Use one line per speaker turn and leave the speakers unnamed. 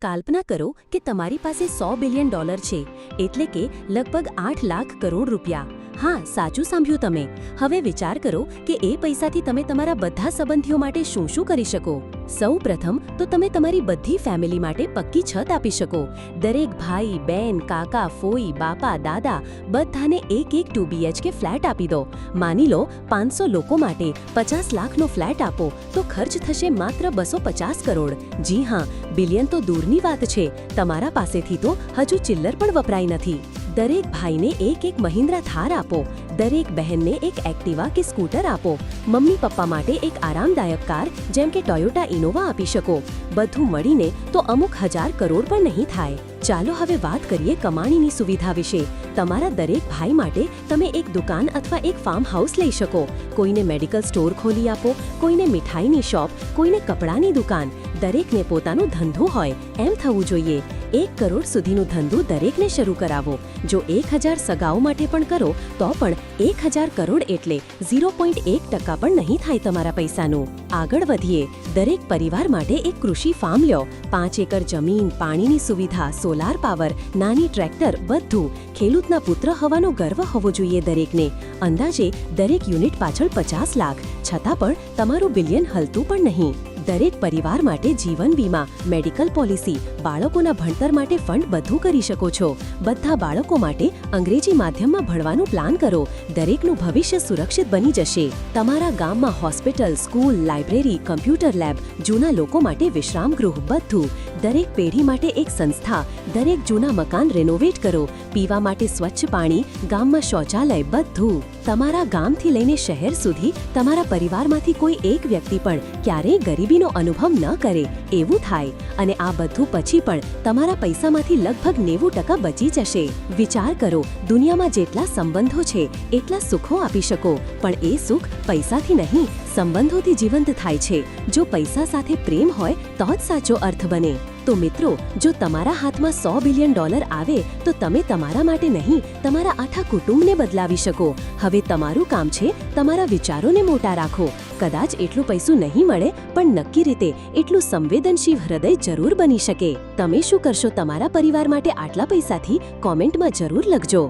કલ્પના કરો કે તમારી પાસે $100 બિલિયન છે, એટલે કે લગભગ 8 લાખ કરોડ રૂપિયા. હા, સાચું સાંભળ્યું તમે. હવે વિચાર કરો કે એ પૈસાથી તમે તમારા બધા સંબંધીઓ માટે શું શું કરી શકો. સૌપ્રથમ તો તમે તમારી બધી ફેમિલી માટે પક્કી છત આપી શકો. દરેક ભાઈ, બહેન, કાકા, ફોઈ, બાપા, દાદા બધાને એક 2 BHK ફ્લેટ આપી દો. માની લો 500 લોકો માટે 50 લાખનો ફ્લેટ આપો તો ખર્ચ થશે માત્ર 250 કરોડ. જી હા, બિલિયન તો દૂરની વાત છે, તમારા પાસેથી તો હજુ ચિલ્લર પણ વપરાઈ નથી. દરેક ભાઈને એક મહિન્દ્રા થાર આપો. દરેક બહેનને એક એક્ટિવા કે સ્કૂટર આપો. મમ્મી પપ્પા માટે એક આરામદાયક કાર જેમ કે ટોયોટા ઇનોવા આપી શકો. બધું મળીને તો અમુક 1000 કરોડ પણ નહીં થાય. ચાલો હવે વાત કરીએ કમાણીની સુવિધા વિશે. તમારા દરેક ભાઈ માટે તમે એક દુકાન અથવા એક ફાર્મ હાઉસ લઈ શકો. કોઈને મેડિકલ સ્ટોર ખોલી આપો, કોઈને મીઠાઈની શોપ, કોઈને કપડાની દુકાન. દરેકને પોતાનો ધંધો હોય એમ થવું જોઈએ. 1 કરોડ સુધીનો ધંધો દરેકને શરૂ કરાવો. જો 1000 સગાઓ માટે પણ કરો તો પણ 1000 કરોડ એટલે 0.1% પણ નહીં થાય તમારા પૈસાનું. આગળ વધીએ. દરેક પરિવાર માટે એક કૃષિ ફાર્મ લ્યો. 5 એકર જમીન, પાણીની સુવિધા, સોલાર પાવર, નાની ટ્રેક્ટર, બધું. ખેડૂતના પુત્ર હોવાનો ગર્વ હોવો જોઈએ દરેકને. અંદાજે દરેક યુનિટ પાછળ 50 લાખ. છતાં પણ તમારું બિલિયન હલતું પણ નહીં. દરેક પરિવાર માટે જીવન વીમા, મેડિકલ પોલિસી, બાળકોના ભણતર માટે ફંડ બધું કરી શકો છો. બધા બાળકો માટે અંગ્રેજી માધ્યમમાં ભણવાનું પ્લાન કરો. દરેકનું ભવિષ્ય સુરક્ષિત બની જશે. તમારા ગામમાં hospital, school, library, computer lab, જૂના લોકો માટે વિશ્રામ ગૃહ, બધું. દરેક પેઢી માટે એક સંસ્થા. દરેક જૂના મકાન રેનોવેટ કરો. પીવા માટે સ્વચ્છ પાણી, ગામમાં શૌચાલય, બધું. તમારા ગામથી લઈને શહેર સુધી તમારા પરિવારમાંથી કોઈ એક વ્યક્તિ પણ ક્યારેય ગરીબીનો અનુભવ ન કરે એવું થાય. અને આ બધું પછી પણ તમારા પૈસામાંથી લગભગ 90% બચી જશે. વિચાર કરો, દુનિયામાં જેટલા સંબંધો છે એટલા સુખો આપી શકો, પણ એ સુખ પૈસાથી નહીં, સંબંધોથી જીવંત થાય છે. જો પૈસા સાથે પ્રેમ હોય તો જ સાચો અર્થ બને. તો મિત્રો, જો તમારા હાથમાં $100 બિલિયન આવે તો તમે તમારા માટે નહીં, તમારા આખા કુટુંબને બદલાવી શકો. હવે તમારું કામ છે તમારા વિચારોને મોટા રાખો. કદાચ એટલું પૈસું નહીં મળે, પણ નક્કી રીતે એટલું સંવેદનશીલ હૃદય જરૂર બની શકે. તમે શું કરશો તમારા પરિવાર માટે આટલા પૈસાથી? કોમેન્ટમાં જરૂર લખજો.